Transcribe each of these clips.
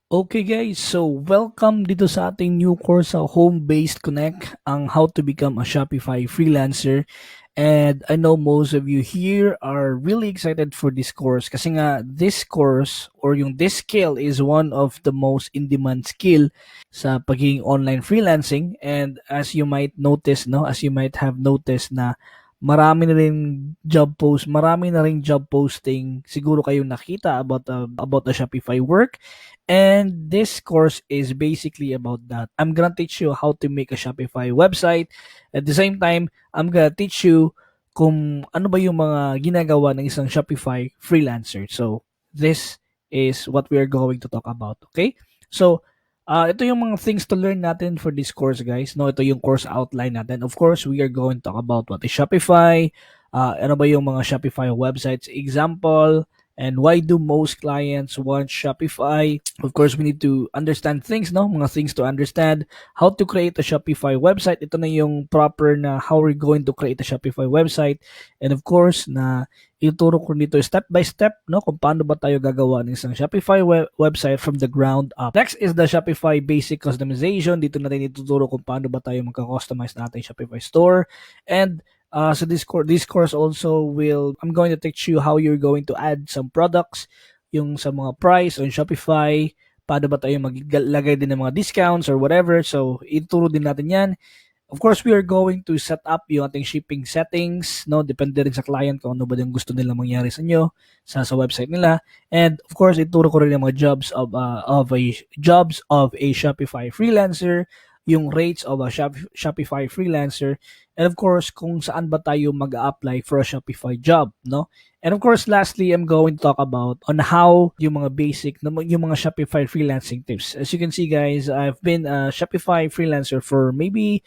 Okay guys, so welcome dito sa ating new course sa Home-Based Connect, ang How to Become a Shopify Freelancer. And I know most of you here are really excited for this course kasi nga this course or yung this skill is one of the most in-demand skill sa pagiging online freelancing. And as you might notice, no, as you might have noticed na marami na ring job posting siguro kayong nakita about the Shopify work. And this course is basically about that. I'm gonna teach you how to make a Shopify website. At the same time, I'm gonna teach you kung ano ba yung mga ginagawa ng isang Shopify freelancer. So, this is what we are going to talk about, okay? So, ito yung mga things to learn natin for this course, guys. No, ito yung course outline natin. Of course, we are going to talk about what is Shopify, ano ba yung mga Shopify websites example, and why do most clients want Shopify? Of course, we need to understand things, no? Mga things to understand. How to create a Shopify website. Ito na yung proper na how we're going to create a Shopify website. And of course, na ituturo ko dito step by step, no? Kung paano ba tayo gagawa ng isang Shopify website from the ground up. Next is the Shopify basic customization. Dito natin ituturo kung paano ba tayo magka-customize natin Shopify store. And so this course also I'm going to teach you how you're going to add some products, yung sa mga price on Shopify, paano ba tayo maglagay din ng mga discounts or whatever. So, ituro din natin yan. Of course, we are going to set up yung ating shipping settings, no? Depende rin sa client kung ano ba yung gusto nila mangyari sa inyo sa website nila. And of course, ituro ko rin yung mga jobs of a Shopify freelancer, yung rates of a Shopify freelancer, and of course, kung saan ba tayo mag-apply for a Shopify job, no? And of course, lastly, I'm going to talk about on how yung mga basic, yung mga Shopify freelancing tips. As you can see, guys, I've been a Shopify freelancer for maybe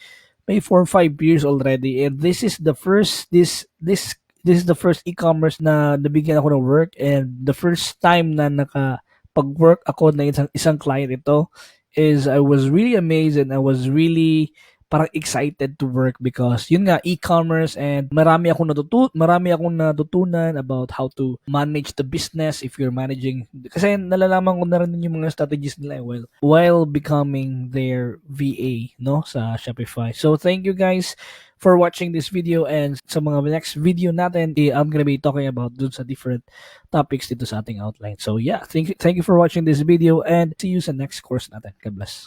4 or 5 years already, and this is the first this is the first e-commerce na nabigyan ako ng work, and the first time na nakapag-work ako na isang client ito is I was really amazed, and I was really parang excited to work because yun nga e-commerce, and marami akong natutunan about how to manage the business if you're managing, kasi nalalaman ko na rin yung mga strategies nila while becoming their VA, no, sa Shopify. So thank you guys for watching this video, and sa mga next video natin, I'm gonna be talking about dun sa different topics dito sa ating outline. So yeah, thank you for watching this video, and see you sa next course natin. God bless.